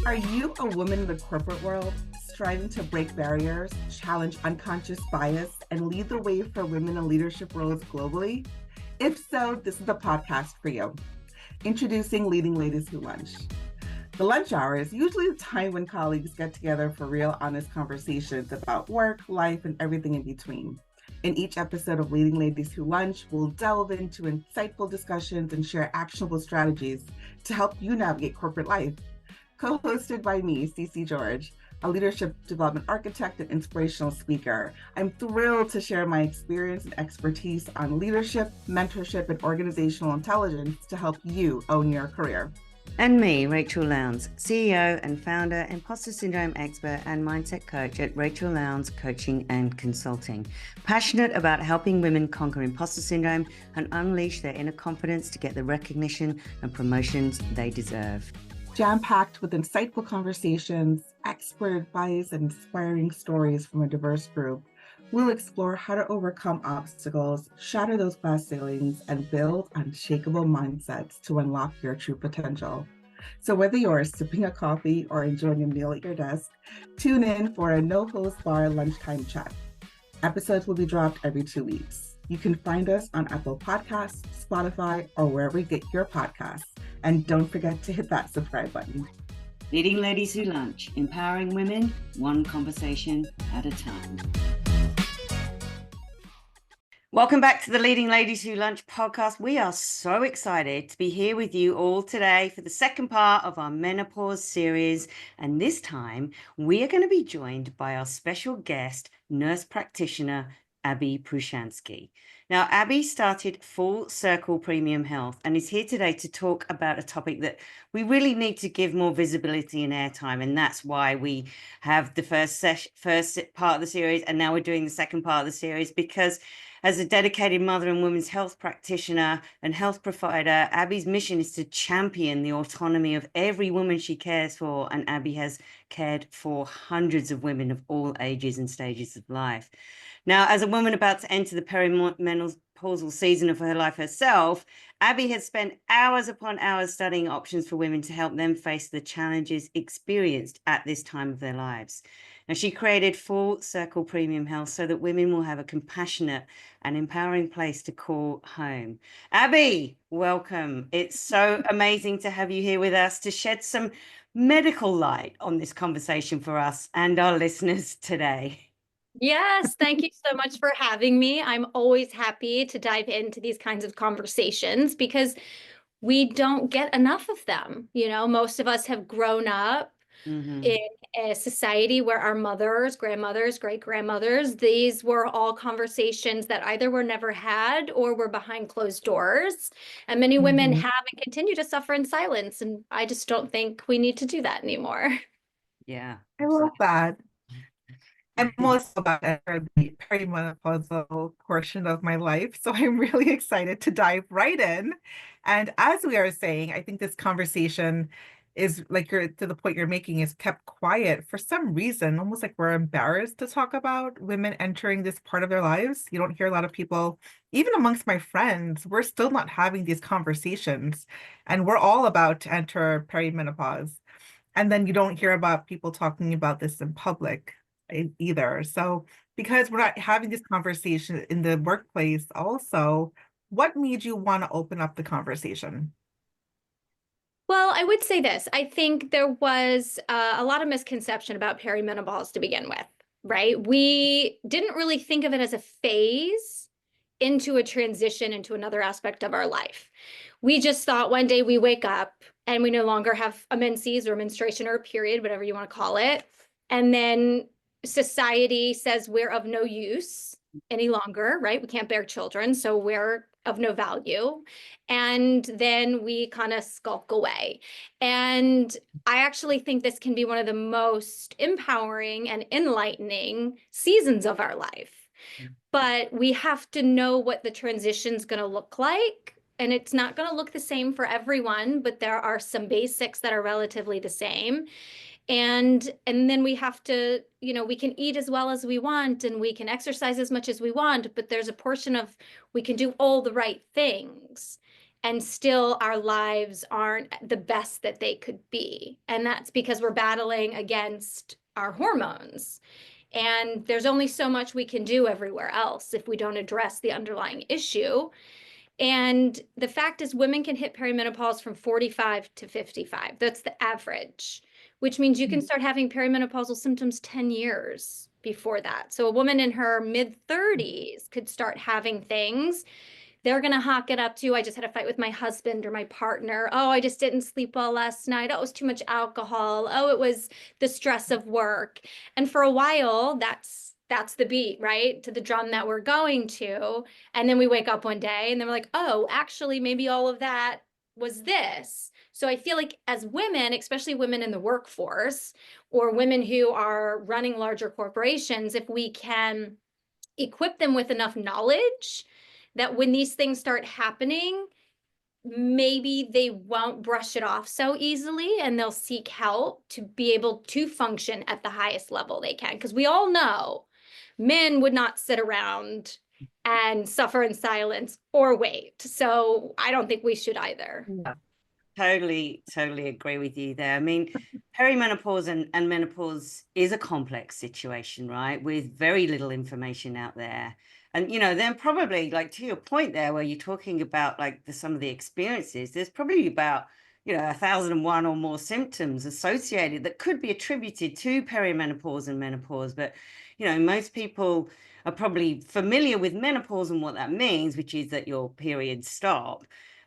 Are you a woman in the corporate world, striving to break barriers, challenge unconscious bias, and lead the way for women in leadership roles globally? If so, this is the podcast for you. Introducing Leading Ladies Who Lunch. The lunch hour is usually the time when colleagues get together for real, honest conversations about work, life, and everything in between. In each episode of Leading Ladies Who Lunch, we'll delve into insightful discussions and share actionable strategies to help you navigate corporate life. Co-hosted by me, Cicy George, a leadership development architect and inspirational speaker. I'm thrilled to share my experience and expertise on leadership, mentorship, and organizational intelligence to help you own your career. And me, Rachel Lowndes, CEO and founder, imposter syndrome expert, and mindset coach at Rachel Lowndes Coaching and Consulting. Passionate about helping women conquer imposter syndrome and unleash their inner confidence to get the recognition and promotions they deserve. Jam-packed with insightful conversations, expert advice, and inspiring stories from a diverse group, we'll explore how to overcome obstacles, shatter those glass ceilings, and build unshakable mindsets to unlock your true potential. So whether you're sipping a coffee or enjoying a meal at your desk, tune in for a no-host bar lunchtime chat. Episodes will be dropped every 2 weeks. You can find us on Apple Podcasts, Spotify, or wherever you get your podcasts. And don't forget to hit that subscribe button. Leading Ladies Who Lunch, empowering women, one conversation at a time. Welcome back to the Leading Ladies Who Lunch podcast. We are so excited to be here with you all today for the second part of our Menopause series. And this time, we are going to be joined by our special guest, nurse practitioner, Abby Prushansky. Now, Abby started Full Circle Premium Health and is here today to talk about a topic that we really need to give more visibility and airtime. And that's why we have the first part of the series, and now we're doing the second part of the series, because as a dedicated mother and women's health practitioner and health provider, Abby's mission is to champion the autonomy of every woman she cares for. And Abby has cared for hundreds of women of all ages and stages of life. Now, as a woman about to enter the perimenopausal season of her life herself, Abby has spent hours upon hours studying options for women to help them face the challenges experienced at this time of their lives. Now, she created Full Circle Premium Health so that women will have a compassionate and empowering place to call home. Abby, welcome. It's so amazing to have you here with us to shed some medical light on this conversation for us and our listeners today. Yes, thank you so much for having me. I'm always happy to dive into these kinds of conversations because we don't get enough of them. You know, most of us have grown up in a society where our mothers, grandmothers, great-grandmothers, these were all conversations that either were never had or were behind closed doors. And many women have and continue to suffer in silence. And I just don't think we need to do that anymore. Yeah. I love that. I'm also about to enter the perimenopausal portion of my life, so I'm really excited to dive right in. And as we are saying, I think this conversation is like to the point you're making is kept quiet for some reason, almost like we're embarrassed to talk about women entering this part of their lives. You don't hear a lot of people, even amongst my friends, we're still not having these conversations, and we're all about to enter perimenopause. And then you don't hear about people talking about this in public either. So because we're not having this conversation in the workplace also, what made you want to open up the conversation? Well, I would say this. I think there was a lot of misconception about perimenopause to begin with, right? We didn't really think of it as a phase into a transition into another aspect of our life. We just thought one day we wake up and we no longer have a menses or menstruation or a period, whatever you want to call it. And then society says we're of no use any longer, right? We can't bear children, so we're of no value. And then we kind of skulk away. And I actually think this can be one of the most empowering and enlightening seasons of our life. But we have to know what the transition's going to look like. And it's not going to look the same for everyone, but there are some basics that are relatively the same. And then we have to, you know, we can eat as well as we want and we can exercise as much as we want, but there's a portion of we can do all the right things. and still our lives aren't the best that they could be. And that's because we're battling against our hormones. And there's only so much we can do everywhere else if we don't address the underlying issue. And the fact is, women can hit perimenopause from 45 to 55. That's the average, which means you can start having perimenopausal symptoms 10 years before that. So a woman in her mid 30s could start having things. They're going to hawk it up to, I just had a fight with my husband or my partner. Oh, I just didn't sleep well last night. Oh, it was too much alcohol. Oh, it was the stress of work. And for a while, that's the beat, right? To the drum that we're going to. And then we wake up one day and then we're like, oh, actually, maybe all of that was this. So I feel like as women, especially women in the workforce or women who are running larger corporations, if we can equip them with enough knowledge that when these things start happening, maybe they won't brush it off so easily and they'll seek help to be able to function at the highest level they can. Because we all know men would not sit around and suffer in silence or wait. So I don't think we should either. Yeah. Totally agree with you there. I mean, perimenopause and menopause is a complex situation, right? With very little information out there. And, you know, then probably like to your point there, where you're talking about like some of the experiences, there's probably about, you know, 1,001 or more symptoms associated that could be attributed to perimenopause and menopause. But, you know, most people are probably familiar with menopause and what that means, which is that your periods stop.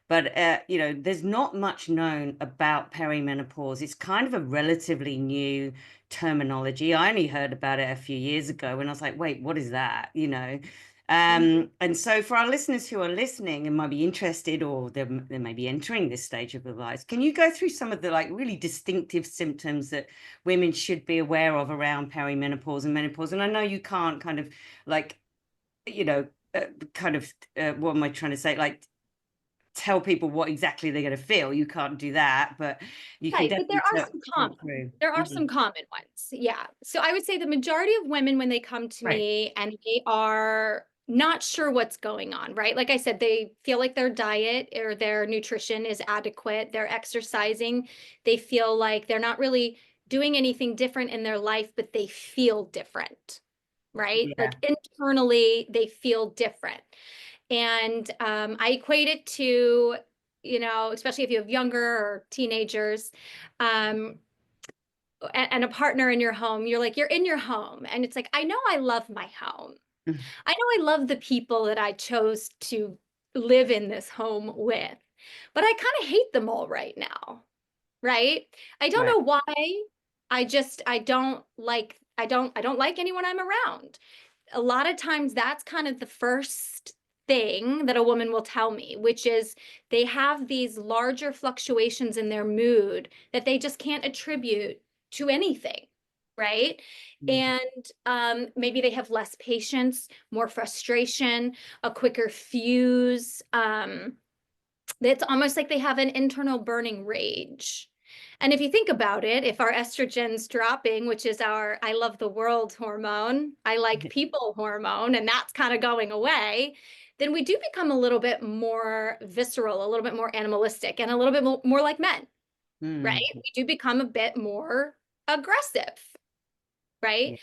But, you know, there's not much known about perimenopause. It's kind of a relatively new terminology. I only heard about it a few years ago when I was like, wait, what is that? You know? And so for our listeners who are listening and might be interested or they may be entering this stage of their lives, can you go through some of the like really distinctive symptoms that women should be aware of around perimenopause and menopause? And I know you can't kind of like, you know, what am I trying to say? Like, tell people what exactly they're going to feel. You can't do that, but you can Right, but definitely talk through. there are some common ones. Yeah. So I would say the majority of women, when they come to Right. me and they are not sure what's going on, right? Like I said, they feel like their diet or their nutrition is adequate. They're exercising. They feel like they're not really doing anything different in their life, but they feel different, right? Yeah. Like internally, they feel different. And I equate it to, you know, especially if you have younger or teenagers, and a partner in your home, you're like, you're in your home. And it's like, I know I love my home. I know I love the people that I chose to live in this home with, but I kind of hate them all right now, right? I don't Right. know why. I don't like anyone I'm around. A lot of times that's kind of the first thing that a woman will tell me, which is they have these larger fluctuations in their mood that they just can't attribute to anything, right? And maybe they have less patience, more frustration, a quicker fuse. It's almost like they have an internal burning rage. And if you think about it, if our estrogen's dropping, which is our I love the world hormone, I like people hormone, and that's kind of going away, then we do become a little bit more visceral, a little bit more animalistic, and a little bit more like men, right? We do become a bit more aggressive, right? Yeah.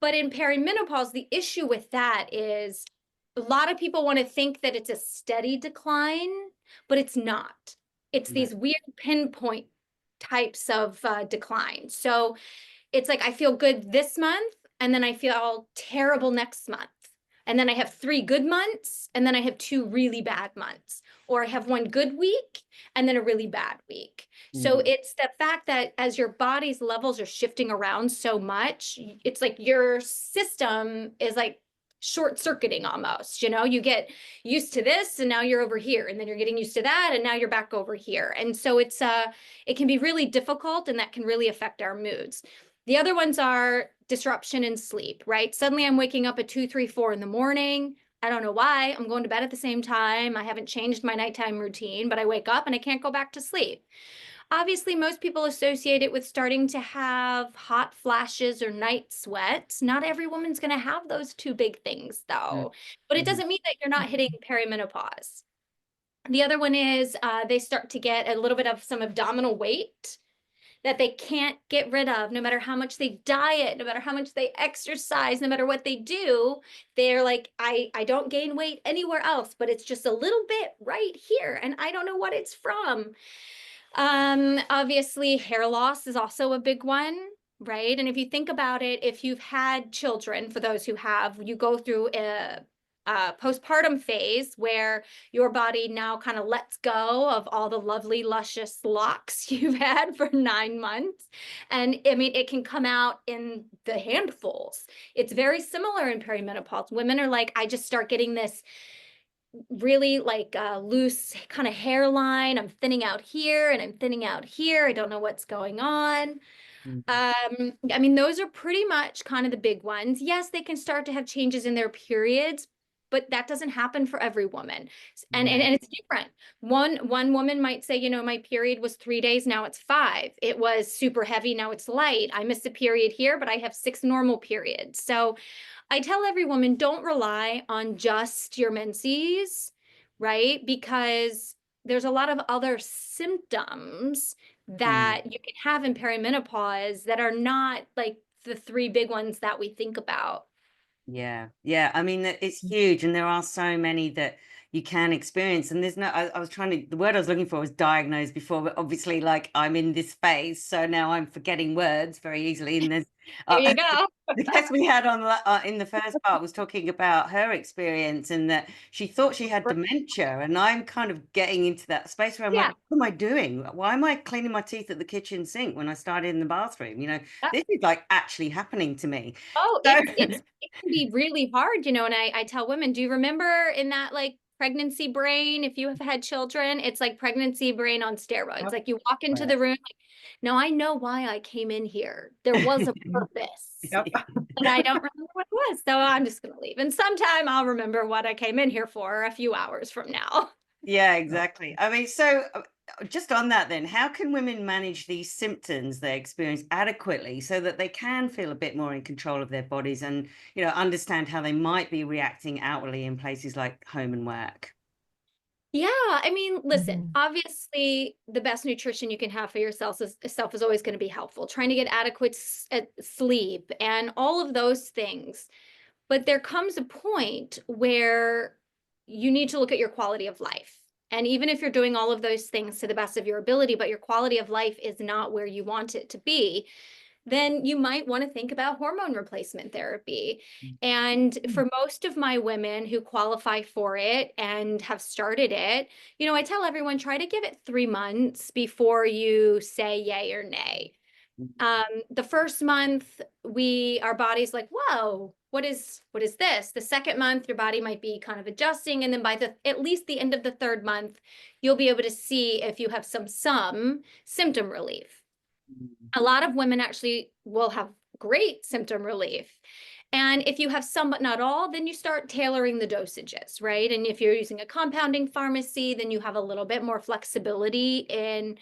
But in perimenopause, the issue with that is a lot of people want to think that it's a steady decline, but it's not. It's these weird pinpoint types of decline. So it's like I feel good this month, and then I feel terrible next month. And then I have 3 good months, and then I have 2 really bad months. Or I have 1 good week, and then a really bad week. So it's the fact that as your body's levels are shifting around so much, it's like your system is like short circuiting almost. You know, you get used to this and now you're over here, and then you're getting used to that and now you're back over here. And so it can be really difficult, and that can really affect our moods. The other ones are disruption in sleep, right? Suddenly I'm waking up at 2, 3, 4 in the morning. I don't know why. I'm going to bed at the same time. I haven't changed my nighttime routine, but I wake up and I can't go back to sleep. Obviously, most people associate it with starting to have hot flashes or night sweats. Not every woman's going to have those 2 big things, though. But it doesn't mean that you're not hitting perimenopause. The other one is they start to get a little bit of some abdominal weight that they can't get rid of, no matter how much they diet, no matter how much they exercise, no matter what they do. They're like, I don't gain weight anywhere else, but it's just a little bit right here, and I don't know what it's from. Obviously, hair loss is also a big one, right? And if you think about it, if you've had children, for those who have, you go through a postpartum phase where your body now kind of lets go of all the lovely, luscious locks you've had for 9 months. And I mean, it can come out in the handfuls. It's very similar in perimenopause. Women are like, I just start getting this really like loose kind of hairline. I'm thinning out here and I'm thinning out here. I don't know what's going on. I mean, those are pretty much kind of the big ones. Yes, they can start to have changes in their periods, but that doesn't happen for every woman. And it's different. One woman might say, you know, my period was 3 days, now it's 5. It was super heavy, now it's light. I missed a period here, but I have 6 normal periods. So I tell every woman, don't rely on just your menses, right? Because there's a lot of other symptoms that you can have in perimenopause that are not like the 3 big ones that we think about. Yeah. I mean, it's huge, and there are so many that you can experience. And there's no, I was trying to, the word I was looking for was diagnose before, but obviously, like, I'm in this phase, so now I'm forgetting words very easily. And there's There you go. the guest we had on in the first part was talking about her experience, and that she thought she had dementia. And I'm kind of getting into that space where I'm like, what am I doing? Why am I cleaning my teeth at the kitchen sink when I started in the bathroom? You know, this is like actually happening to me. Oh, So it can be really hard, you know, and I tell women, do you remember in that like pregnancy brain, if you have had children, it's like pregnancy brain on steroids. Like you walk into the room, like, no, I know why I came in here. There was a purpose, but I don't remember what it was. So I'm just going to leave. And sometime I'll remember what I came in here for a few hours from now. Yeah, exactly. I mean, so just on that then, how can women manage these symptoms they experience adequately so that they can feel a bit more in control of their bodies and, you know, understand how they might be reacting outwardly in places like home and work? Yeah, I mean, listen, obviously the best nutrition you can have for yourself is always going to be helpful. Trying to get adequate sleep and all of those things. But there comes a point where you need to look at your quality of life. And even if you're doing all of those things to the best of your ability, but your quality of life is not where you want it to be, then you might want to think about hormone replacement therapy. And for most of my women who qualify for it and have started it, you know, I tell everyone, try to give it 3 months before you say yay or nay. The first month, our body's like, whoa, what is this? The second month, your body might be kind of adjusting. And then by at least the end of the 3rd month, you'll be able to see if you have some symptom relief. A lot of women actually will have great symptom relief. And if you have some but not all, then you start tailoring the dosages, right? And if you're using a compounding pharmacy, then you have a little bit more flexibility in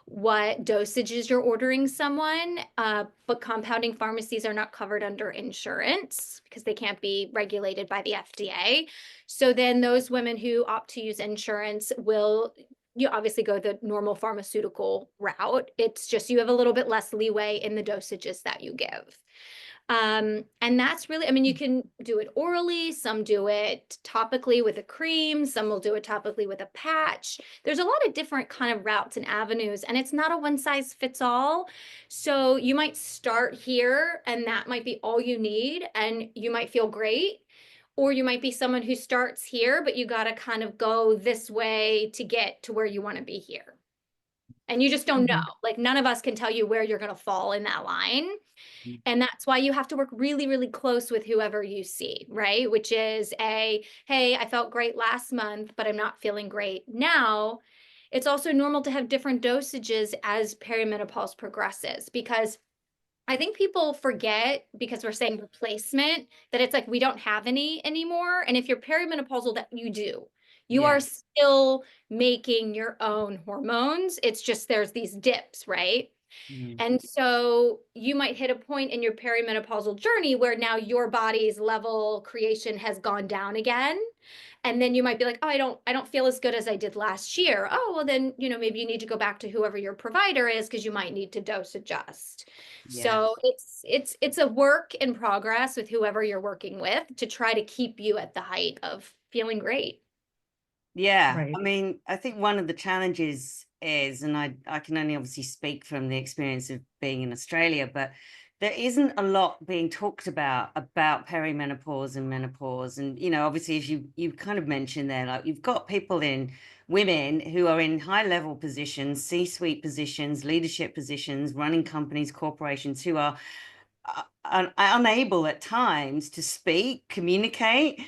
what dosages you're ordering someone. But compounding pharmacies are not covered under insurance because they can't be regulated by the FDA. So then those women who opt to use insurance will you obviously go the normal pharmaceutical route. It's just you have a little bit less leeway in the dosages that you give. And that's really, I mean, you can do it orally, some do it topically with a cream, some will do it topically with a patch. There's a lot of different kind of routes and avenues, and it's not a one size fits all. So you might start here and that might be all you need and you might feel great. Or you might be someone who starts here, but you got to kind of go this way to get to where you want to be here. And you just don't know. Like none of us can tell you where you're going to fall in that line. And that's why you have to work really, really close with whoever you see, right? Which is hey, I felt great last month, but I'm not feeling great now. It's also normal to have different dosages as perimenopause progresses because I think people forget because we're saying replacement that it's like we don't have any anymore. And if you're perimenopausal, that you do. You are still making your own hormones. It's just there's these dips, right? Mm. And so you might hit a point in your perimenopausal journey where now your body's level creation has gone down again. And then you might be like, oh, I don't feel as good as I did last year. Oh, well then, maybe you need to go back to whoever your provider is because you might need to dose adjust. Yeah. So it's a work in progress with whoever you're working with to try to keep you at the height of feeling great. Yeah, Right. I mean, I think one of the challenges is, and I can only obviously speak from the experience of being in Australia, but there isn't a lot being talked about perimenopause and menopause. And, obviously, as you kind of mentioned there, like you've got women who are in high level positions, C-suite positions, leadership positions, running companies, corporations, who are unable at times to speak, communicate,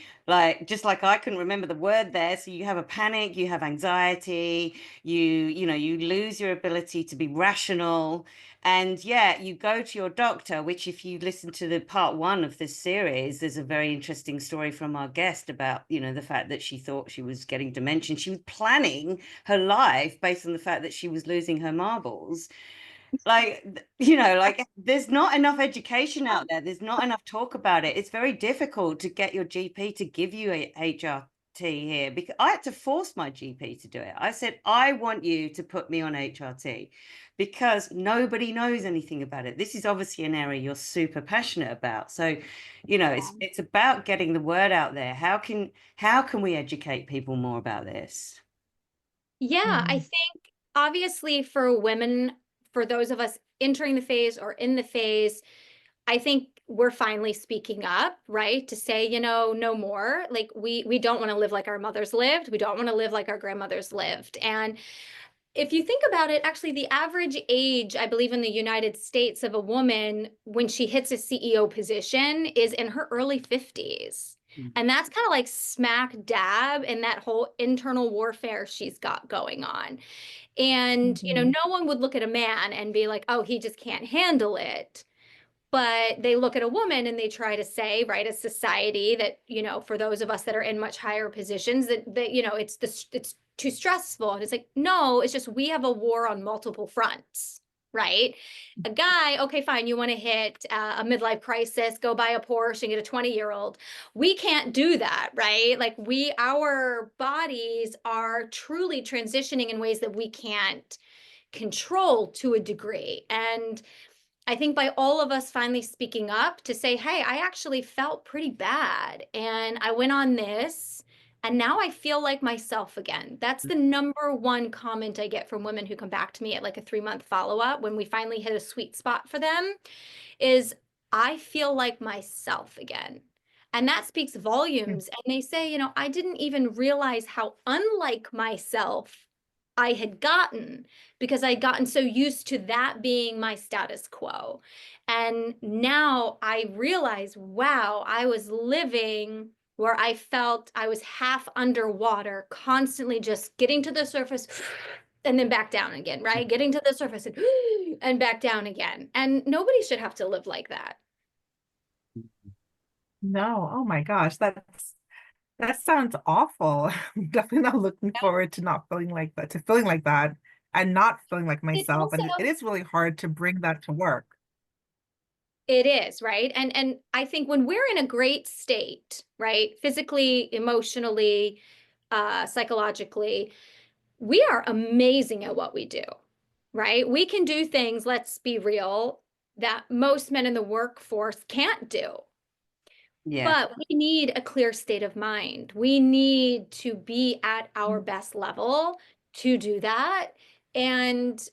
just like I couldn't remember the word there. So you have a panic, you have anxiety, you lose your ability to be rational. And yeah, you go to your doctor, which if you listen to the part 1 of this series, there's a very interesting story from our guest about, the fact that she thought she was getting dementia. She was planning her life based on the fact that she was losing her marbles. Like there's not enough education out there. There's not enough talk about it. It's very difficult to get your GP to give you a HRT here, because I had to force my GP to do it. I said, I want you to put me on HRT because nobody knows anything about it. This is obviously an area you're super passionate about. So, it's about getting the word out there. How can we educate people more about this? Yeah, I Mhm. think obviously for women, for those of us entering the phase or in the phase, I think we're finally speaking up, right? To say, no more. Like we don't want to live like our mothers lived. We don't want to live like our grandmothers lived. And if you think about it, actually, the average age, I believe, in the United States of a woman when she hits a CEO position is in her early 50s. And that's kind of like smack dab in that whole internal warfare she's got going on. And, Mhm. no one would look at a man and be like, oh, he just can't handle it. But they look at a woman and they try to say, right, as society that, for those of us that are in much higher positions, that it's too stressful. And it's like, no, it's just we have a war on multiple fronts, right? A guy, okay, fine, you want to hit a midlife crisis, go buy a Porsche and get a 20-year-old. We can't do that, right? Like our bodies are truly transitioning in ways that we can't control to a degree. And I think by all of us finally speaking up to say, hey, I actually felt pretty bad and I went on this and now I feel like myself again. That's the number one comment I get from women who come back to me at like a 3-month follow-up when we finally hit a sweet spot for them is I feel like myself again. And that speaks volumes. And they say, I didn't even realize how unlike myself I had gotten because I'd gotten so used to that being my status quo. And now I realize, wow, I was living where I felt I was half underwater, constantly just getting to the surface and then back down again, right? Getting to the surface and back down again. And nobody should have to live like that. No, oh my gosh, that sounds awful. I'm definitely not looking forward to not feeling like that, to feeling like that and not feeling like It's myself. also And it is really hard to bring that to work. It is, right? And I think when we're in a great state, right? Physically, emotionally, psychologically, we are amazing at what we do, right? We can do things, let's be real, that most men in the workforce can't do. Yeah. But we need a clear state of mind. We need to be at our best level to do that. And,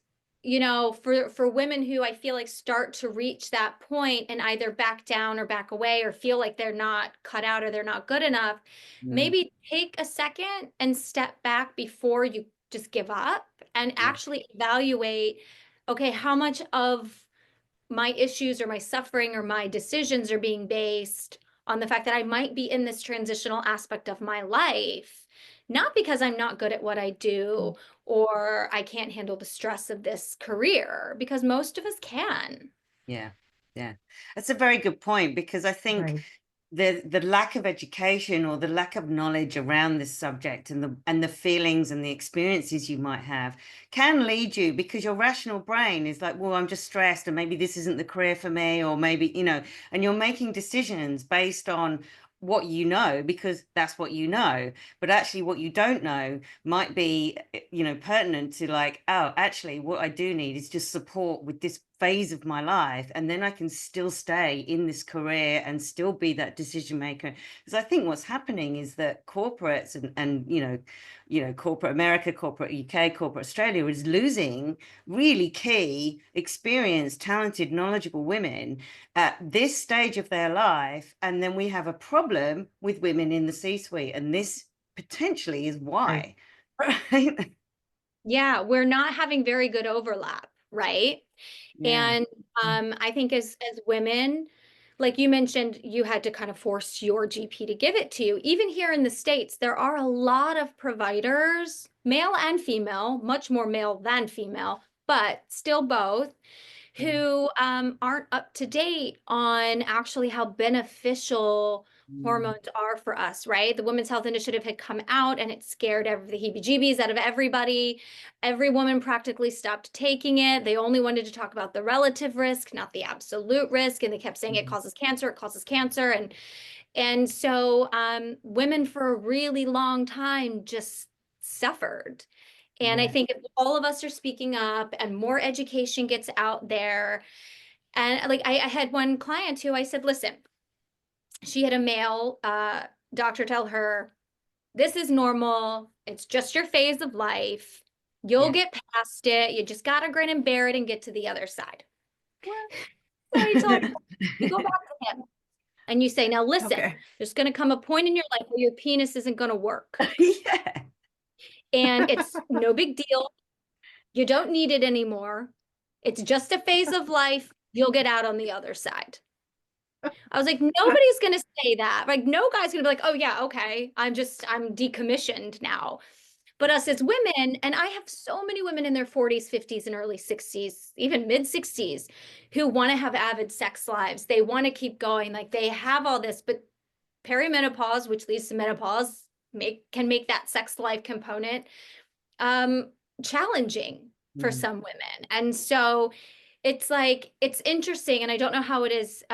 for women who I feel like start to reach that point and either back down or back away or feel like they're not cut out or they're not good enough, Mm. maybe take a second and step back before you just give up and Yeah. actually evaluate, okay, how much of my issues or my suffering or my decisions are being based on the fact that I might be in this transitional aspect of my life, not because I'm not good at what I do or I can't handle the stress of this career, because most of us can. Yeah. Yeah. That's a very good point, because I think Right. the lack of education or the lack of knowledge around this subject, and the feelings and the experiences you might have can lead you, because your rational brain is like, well, I'm just stressed and maybe this isn't the career for me, or maybe, and you're making decisions based on what you know, because that's what you know. But actually what you don't know might be, pertinent to, like, oh, actually what I do need is just support with this phase of my life, and then I can still stay in this career and still be that decision maker. Because I think what's happening is that corporates and corporate America, corporate UK, corporate Australia is losing really key, experienced, talented, knowledgeable women at this stage of their life. And then we have a problem with women in the C-suite, and this potentially is why. Right? Yeah, we're not having very good overlap, right? Yeah. And I think as women, like you mentioned, you had to kind of force your GP to give it to you. Even here in the States, there are a lot of providers, male and female, much more male than female, but still both, who aren't up to date on actually how beneficial hormones are for us, right? The Women's Health Initiative had come out and it scared the heebie-jeebies out of everybody. Every woman practically stopped taking it. They only wanted to talk about the relative risk, not the absolute risk. And they kept saying it causes cancer, it causes cancer. And so women for a really long time just suffered. And I think if all of us are speaking up and more education gets out there, and like I had one client who I said, listen, she had a male doctor tell her, this is normal. It's just your phase of life. You'll get past it. You just got to grin and bear it and get to the other side. So he told her, you go back to him and you say, now listen, there's going to come a point in your life where your penis isn't going to work. Yeah. And it's no big deal. You don't need it anymore. It's just a phase of life. You'll get out on the other side. I was like, nobody's going to say that. Like, no guy's going to be like, oh, yeah, okay. I'm decommissioned now. But us as women, and I have so many women in their 40s, 50s, and early 60s, even mid 60s, who want to have avid sex lives. They want to keep going. Like, they have all this, but perimenopause, which leads to menopause, can make that sex life component challenging for some women. And so it's like, it's interesting. And I don't know how it is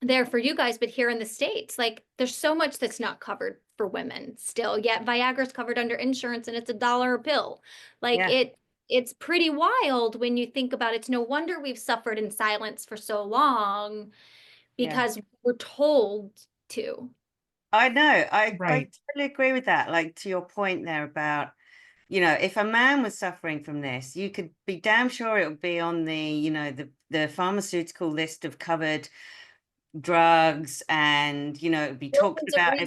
there for you guys, but here in the States, like there's so much that's not covered for women still, yet Viagra's covered under insurance and it's $1 a pill. Like it's pretty wild when you think about it. It's no wonder we've suffered in silence for so long, because we're told to. I know. I totally agree with that. Like, to your point there about, if a man was suffering from this, you could be damn sure it would be on the pharmaceutical list of covered drugs, and, it would be talked about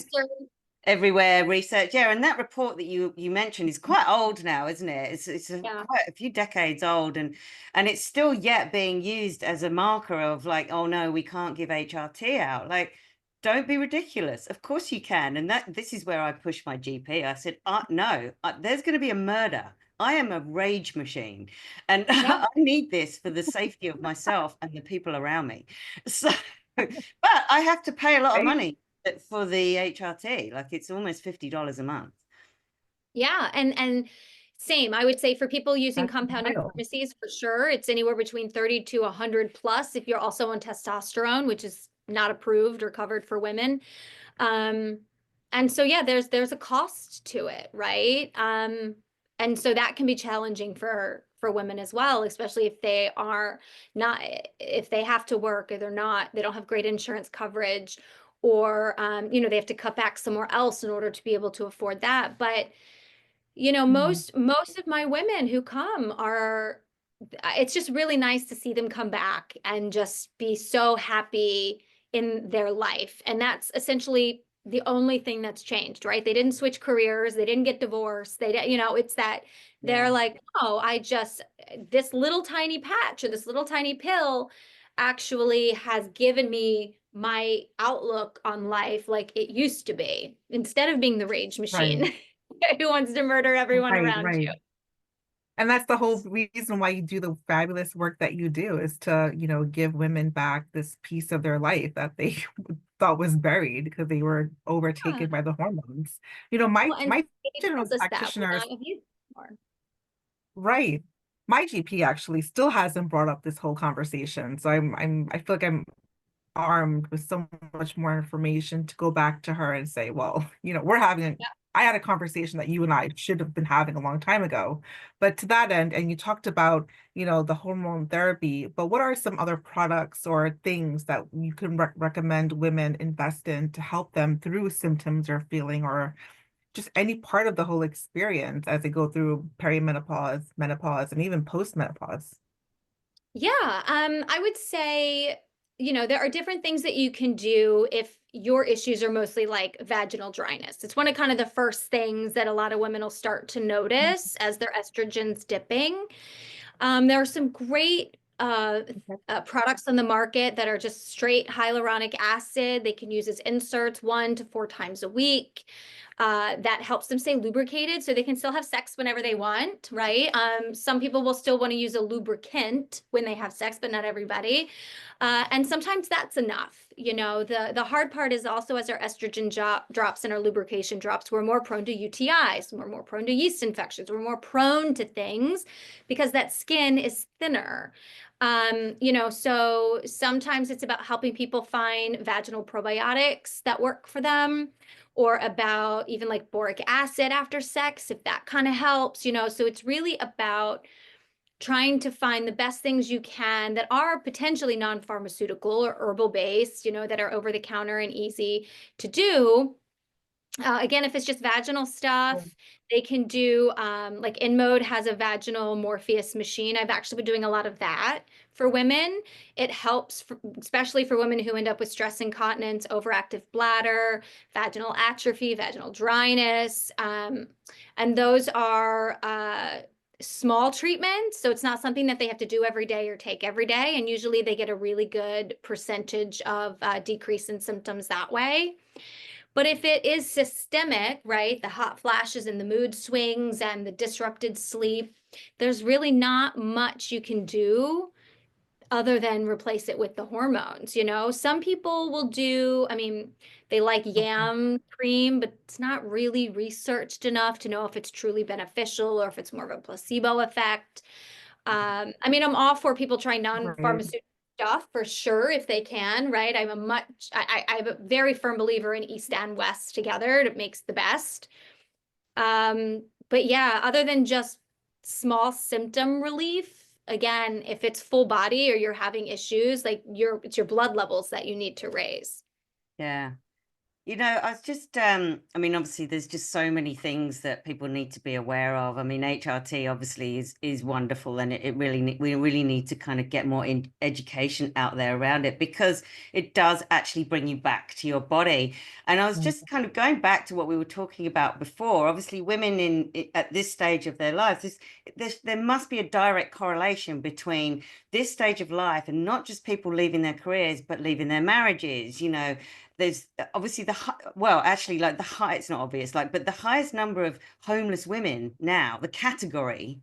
everywhere, research. Yeah. And that report that you mentioned is quite old now, isn't it? It's quite a few decades old, and it's still yet being used as a marker of like, oh no, we can't give HRT out. Like, don't be ridiculous. Of course you can. And this is where I pushed my GP. I said, no, there's going to be a murder. I am a rage machine, and I need this for the safety of myself and the people around me. So, but I have to pay a lot of money for the HRT. Like, it's almost $50 a month. Yeah. And same, I would say for people using compounding pharmacies, for sure, it's anywhere between 30 to 100 plus if you're also on testosterone, which is not approved or covered for women. And so, yeah, there's a cost to it, right? And so that can be challenging for women as well, especially if they have to work, or they don't have great insurance coverage, or, they have to cut back somewhere else in order to be able to afford that. But, most of my women who come it's just really nice to see them come back and just be so happy in their life. And that's essentially the only thing that's changed, right? They didn't switch careers. They didn't get divorced. It's that they're like, oh, this little tiny patch or this little tiny pill actually has given me my outlook on life like it used to be, instead of being the rage machine who wants to murder everyone around you. And that's the whole reason why you do the fabulous work that you do, is to, give women back this piece of their life that they thought was buried because they were overtaken by the hormones. You know, Well, and my it general tells us that we're practitioners, not abused anymore. right? My GP actually still hasn't brought up this whole conversation. So I feel like I'm armed with so much more information to go back to her and say, well, you know, I had a conversation that you and I should have been having a long time ago. But to that end, and you talked about, you know, the hormone therapy, but what are some other products or things that you can recommend women invest in to help them through symptoms or feeling or just any part of the whole experience as they go through perimenopause, menopause, and even postmenopause? Yeah, I would say, there are different things that you can do if your issues are mostly like vaginal dryness. It's one of kind of the first things that a lot of women will start to notice as their estrogen's dipping. There are some great products on the market that are just straight hyaluronic acid. They can use as inserts 1 to 4 times a week. That helps them stay lubricated so they can still have sex whenever they want, right? Some people will still want to use a lubricant when they have sex, but not everybody. And sometimes that's enough. The hard part is also as our estrogen drops and our lubrication drops, we're more prone to UTIs, we're more prone to yeast infections, we're more prone to things because that skin is thinner. So sometimes it's about helping people find vaginal probiotics that work for them, or about even like boric acid after sex, if that kind of helps, so it's really about trying to find the best things you can that are potentially non-pharmaceutical or herbal based, that are over the counter and easy to do. Again, if it's just vaginal stuff, they can do like InMode has a vaginal Morpheus machine. I've actually been doing a lot of that for women. It helps, especially for women who end up with stress incontinence, overactive bladder, vaginal atrophy, vaginal dryness. And those are small treatments. So it's not something that they have to do every day or take every day. And usually they get a really good percentage of decrease in symptoms that way. But if it is systemic, right, the hot flashes and the mood swings and the disrupted sleep, there's really not much you can do other than replace it with the hormones. Some people will do, they like yam cream, but it's not really researched enough to know if it's truly beneficial or if it's more of a placebo effect. I'm all for people trying Right. non-pharmaceutical stuff for sure if they can, right? I'm a very firm believer in East and West together. It makes the best. But yeah, other than just small symptom relief, again, if it's full body or you're having issues, like it's your blood levels that you need to raise. Yeah. I was just, obviously there's just so many things that people need to be aware of. HRT obviously is wonderful, and we really need to kind of get more education out there around it, because it does actually bring you back to your body. And I was just kind of going back to what we were talking about before. Obviously, women at this stage of their lives, there must be a direct correlation between this stage of life and not just people leaving their careers, but leaving their marriages. There's obviously it's not obvious, but the highest number of homeless women now, the category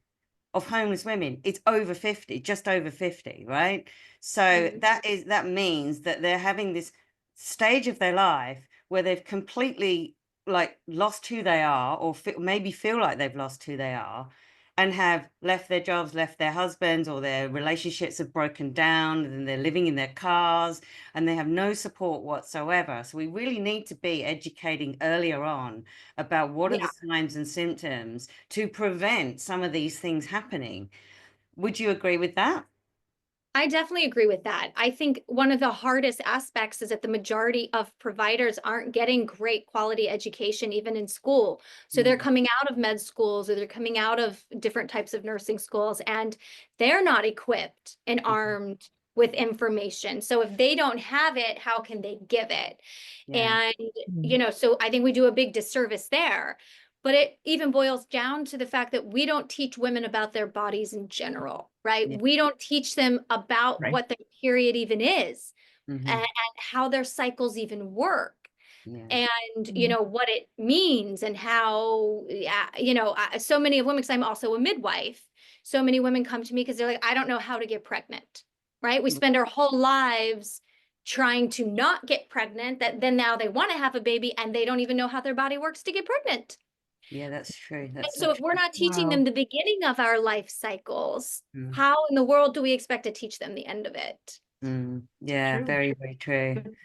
of homeless women, it's over 50, just over 50, right? So that means that they're having this stage of their life where they've completely lost who they are, or maybe feel like they've lost who they are, and have left their jobs, left their husbands, or their relationships have broken down, and they're living in their cars and they have no support whatsoever. So we really need to be educating earlier on about what are the signs and symptoms to prevent some of these things happening. Would you agree with that? I definitely agree with that. I think one of the hardest aspects is that the majority of providers aren't getting great quality education, even in school. So they're coming out of med schools, or they're coming out of different types of nursing schools, and they're not equipped and armed with information. So if they don't have it, how can they give it? Yeah. And, so I think we do a big disservice there. But it even boils down to the fact that we don't teach women about their bodies in general, right? Yeah. We don't teach them about Right. what their period even is, Mm-hmm. and how their cycles even work. Yeah. And, what it means, and how, so many of women, because I'm also a midwife, so many women come to me because they're like, I don't know how to get pregnant, right? We spend our whole lives trying to not get pregnant, that then now they want to have a baby and they don't even know how their body works to get pregnant. Yeah, that's true. And That's so if we're not teaching them the beginning of our life cycles, how in the world do we expect to teach them the end of it? Yeah, True. very, very true. Good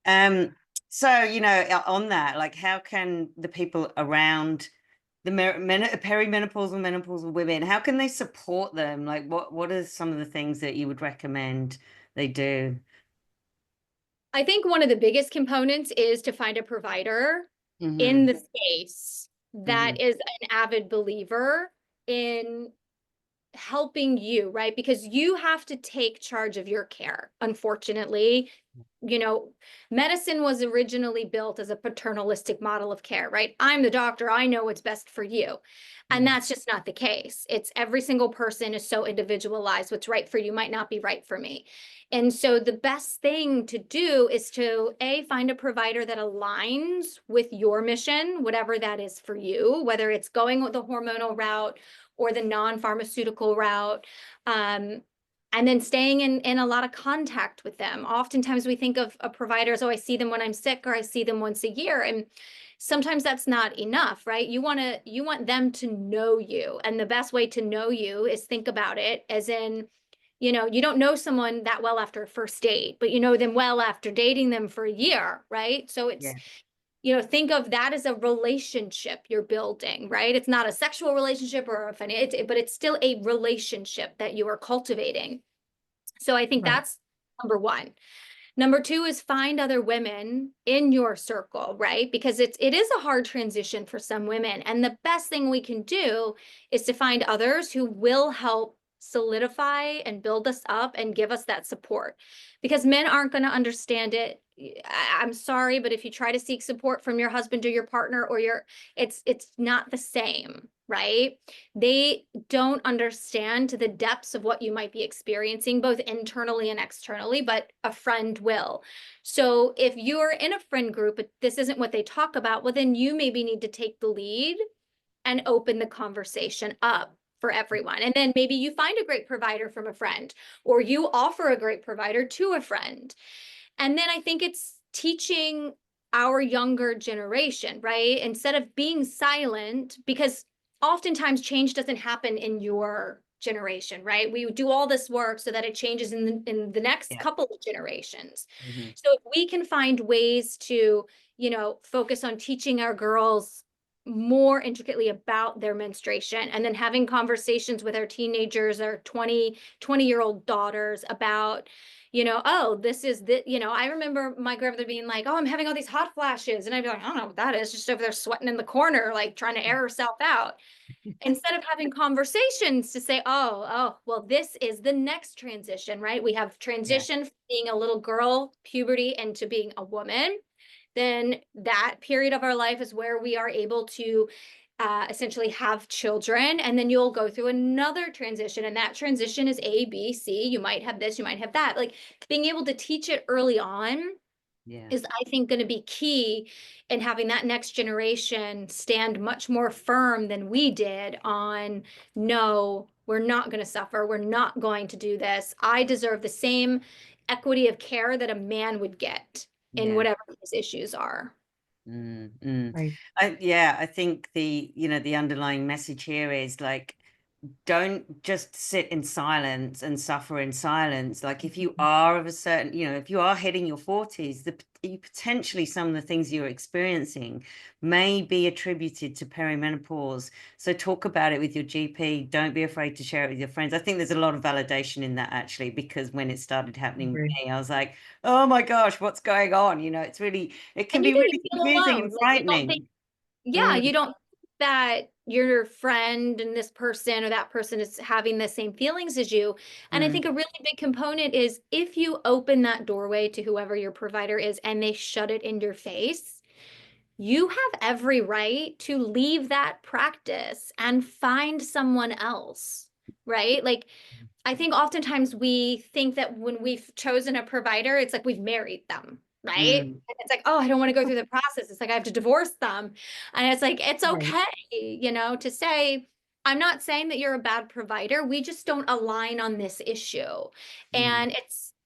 point. So, you know, on that, like, how can the people around the perimenopausal, menopausal women, how can they support them? Like, what are some of the things that you would recommend they do? I think one of the biggest components is to find a provider in the space that is an avid believer in helping you, right? Because you have to take charge of your care. Unfortunately, you know, medicine was originally built as a paternalistic model of care, right? I'm the doctor, I know what's best for you. And that's just not the case. It's every single person is so individualized. What's right for you might not be right for me. And so the best thing to do is to find a provider that aligns with your mission, whatever that is for you, whether it's going with the hormonal route or the non-pharmaceutical route. And then staying in a lot of contact with them. Oftentimes we think of providers, oh, I see them when I'm sick, or I see them once a year. And sometimes that's not enough, right? You want them to know you. And the best way to know you is think about it as in, you know, you don't know someone that well after a first date, but you know them well after dating them for a year, right? So it's, you know, think of that as a relationship you're building, right? It's not a sexual relationship or a financial, but it's still a relationship that you are cultivating. So I think that's number one. Number two is find other women in your circle, right? Because it is a hard transition for some women. And the best thing we can do is to find others who will help solidify and build us up and give us that support. Because men aren't going to understand it. I'm sorry, but if you try to seek support from your husband or your partner or it's not the same, right? They don't understand to the depths of what you might be experiencing, both internally and externally, but a friend will. So if you're in a friend group, but this isn't what they talk about, well, then you maybe need to take the lead and open the conversation up for everyone. And then maybe you find a great provider from a friend, or you offer a great provider to a friend. And then I think it's teaching our younger generation, right? Instead of being silent, because oftentimes change doesn't happen in your generation, right? We do all this work so that it changes in the next couple of generations. So if we can find ways to, you know, focus on teaching our girls more intricately about their menstruation, and then having conversations with our teenagers, our 20-year-old daughters about, you know, oh, this is the, you know, I remember my grandmother being like, oh, I'm having all these hot flashes. And I'd be like, I don't know what that is, just over there sweating in the corner, like trying to air herself out. Instead of having conversations to say, oh, well, this is the next transition, right? We have transition from being a little girl, puberty, into being a woman. Then that period of our life is where we are able to essentially have children. And then you'll go through another transition. And that transition is A, B, C. You might have this, you might have that. Like being able to teach it early on is, I think, going to be key in having that next generation stand much more firm than we did on, no, we're not going to suffer. We're not going to do this. I deserve the same equity of care that a man would get in whatever his issues are. I think the underlying message here is like, don't just sit in silence and suffer in silence. Like if you are of a certain, if you are hitting your 40s, potentially some of the things you're experiencing may be attributed to perimenopause. So talk about it with your GP. Don't be afraid to share it with your friends. I think there's a lot of validation in that, actually, because when it started happening with me, I was like, oh my gosh, what's going on? It can be really confusing and frightening. You don't think that your friend and this person or that person is having the same feelings as you. And I think a really big component is if you open that doorway to whoever your provider is and they shut it in your face, you have every right to leave that practice and find someone else, right? Like, I think oftentimes we think that when we've chosen a provider, it's like we've married them, right? And it's like, oh, I don't want to go through the process. It's like I have to divorce them. And it's like, it's okay, to say, I'm not saying that you're a bad provider. We just don't align on this issue. And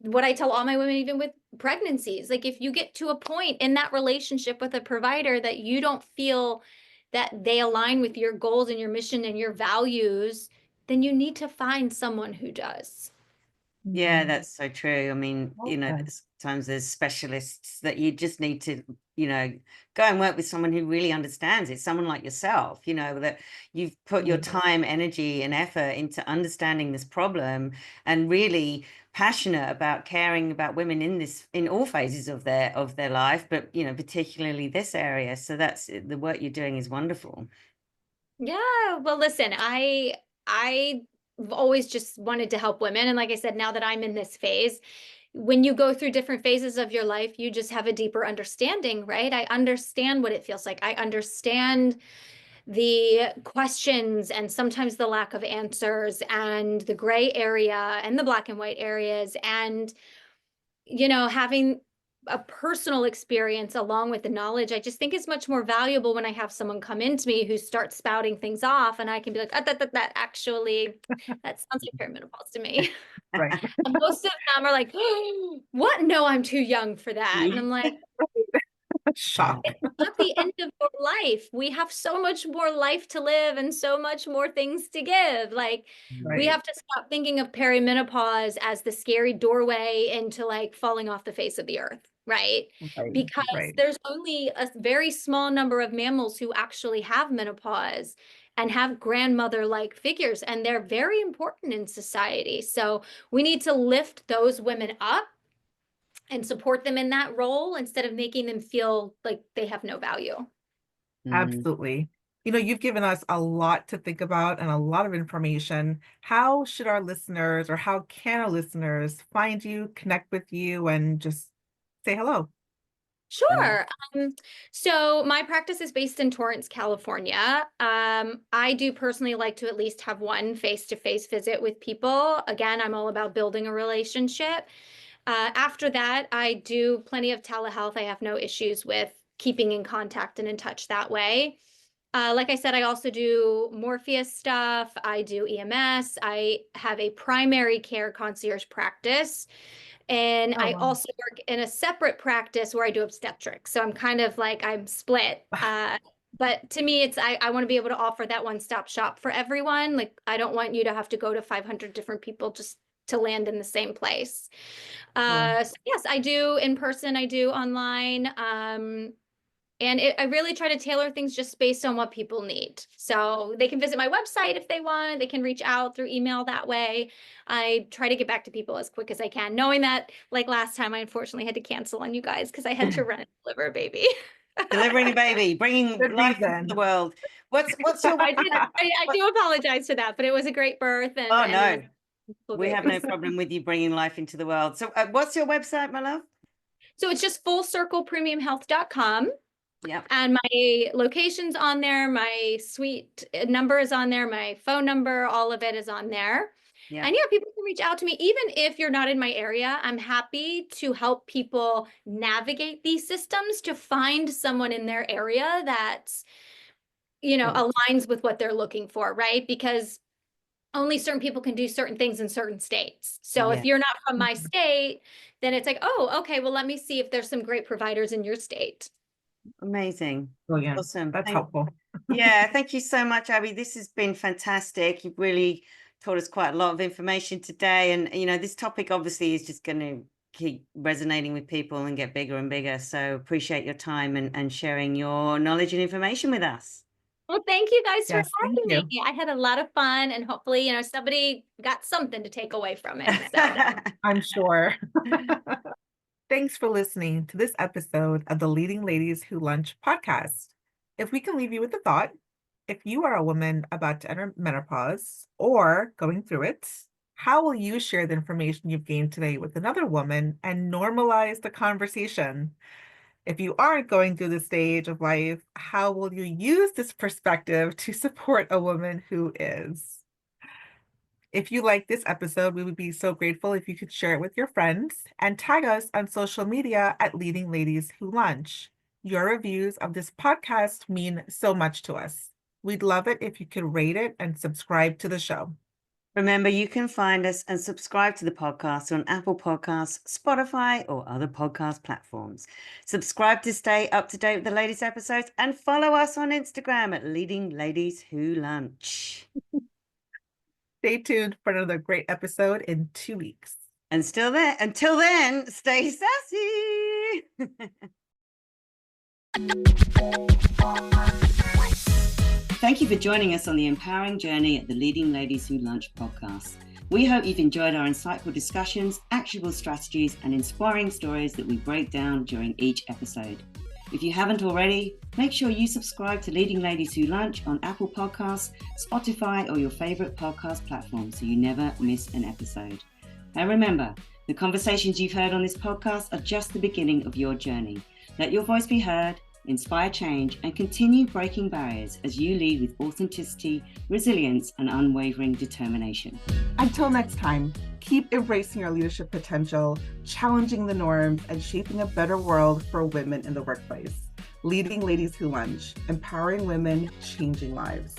what I tell all my women, even with pregnancies, like if you get to a point in that relationship with a provider that you don't feel that they align with your goals and your mission and your values, then you need to find someone who does. Yeah, that's so true. I mean, Okay. sometimes there's specialists that you just need to, go and work with someone who really understands it. Someone like yourself, that you've put your time, energy, and effort into understanding this problem and really passionate about caring about women in all phases of their life, but particularly this area. So that's the work you're doing is wonderful. Yeah, well, listen, I've always just wanted to help women, and like I said, now that I'm in this phase, when you go through different phases of your life, you just have a deeper understanding, right? I understand what it feels like. I understand the questions and sometimes the lack of answers and the gray area and the black and white areas, and having a personal experience along with the knowledge, I just think is much more valuable when I have someone come into me who starts spouting things off and I can be like, that actually, that sounds like perimenopause to me. Right. And most of them are like, what? No, I'm too young for that. And I'm like, Shock. it's not the end of your life. We have so much more life to live and so much more things to give. Like, we Right. have to stop thinking of perimenopause as the scary doorway into like falling off the face of the earth, right? Right. Because Right. there's only a very small number of mammals who actually have menopause and have grandmother-like figures, and they're very important in society. So we need to lift those women up and support them in that role instead of making them feel like they have no value. Absolutely. You've given us a lot to think about and a lot of information. How should our listeners, or how can our listeners find you, connect with you, and just say hello? Sure. So my practice is based in Torrance, California. I do personally like to at least have one face-to-face visit with people. Again, I'm all about building a relationship. After that, I do plenty of telehealth. I have no issues with keeping in contact and in touch that way. Like I said, I also do Morpheus stuff. I do EMS. I have a primary care concierge practice. And Oh, I wow. also work in a separate practice where I do obstetrics. So I'm kind of like, I'm split. But to me, I want to be able to offer that one-stop shop for everyone. Like, I don't want you to have to go to 500 different people just to land in the same place. So yes, I do in person, I do online. And I really try to tailor things just based on what people need. So they can visit my website if they want. They can reach out through email that way. I try to get back to people as quick as I can, knowing that, like last time, I unfortunately had to cancel on you guys because I had to run and deliver a baby. Delivering a baby, bringing Good life into the reason. world. What's your I do apologize for that, but it was a great birth Oh and it was no, a cool we have baby. no problem with you bringing life into the world. So what's your website, my love? So it's just fullcirclepremiumhealth.com. Yeah. And my location's on there, my suite number is on there, my phone number, all of it is on there. Yeah. And yeah, people can reach out to me. Even if you're not in my area, I'm happy to help people navigate these systems to find someone in their area that, aligns with what they're looking for, right? Because only certain people can do certain things in certain states. So Yeah. if you're not from my state, then it's like, oh, okay, well, let me see if there's some great providers in your state. Amazing. Brilliant. Awesome. That's helpful. Yeah, thank you so much, Abby. This has been fantastic. You've really taught us quite a lot of information today. And, this topic obviously is just going to keep resonating with people and get bigger and bigger. So appreciate your time and sharing your knowledge and information with us. Well, thank you guys Yes, for thank having you. me. I had a lot of fun and hopefully, somebody got something to take away from it. So I'm sure. Thanks for listening to this episode of the Leading Ladies Who Lunch podcast. If we can leave you with a thought, if you are a woman about to enter menopause or going through it, how will you share the information you've gained today with another woman and normalize the conversation? If you aren't going through the stage of life, how will you use this perspective to support a woman who is? If you like this episode, we would be so grateful if you could share it with your friends and tag us on social media at Leading Ladies Who Lunch. Your reviews of this podcast mean so much to us. We'd love it if you could rate it and subscribe to the show. Remember, you can find us and subscribe to the podcast on Apple Podcasts, Spotify, or other podcast platforms. Subscribe to stay up to date with the latest episodes and follow us on Instagram at Leading Ladies Who Lunch. Stay tuned for another great episode in 2 weeks. And until then, stay sassy. Thank you for joining us on the empowering journey at the Leading Ladies Who Lunch podcast. We hope you've enjoyed our insightful discussions, actionable strategies, and inspiring stories that we break down during each episode. If you haven't already, make sure you subscribe to Leading Ladies Who Lunch on Apple Podcasts, Spotify, or your favorite podcast platform so you never miss an episode. And remember, the conversations you've heard on this podcast are just the beginning of your journey. Let your voice be heard, inspire change, and continue breaking barriers as you lead with authenticity, resilience, and unwavering determination. Until next time, keep embracing your leadership potential, challenging the norms, and shaping a better world for women in the workplace. Leading Ladies Who Lunch, empowering women, changing lives.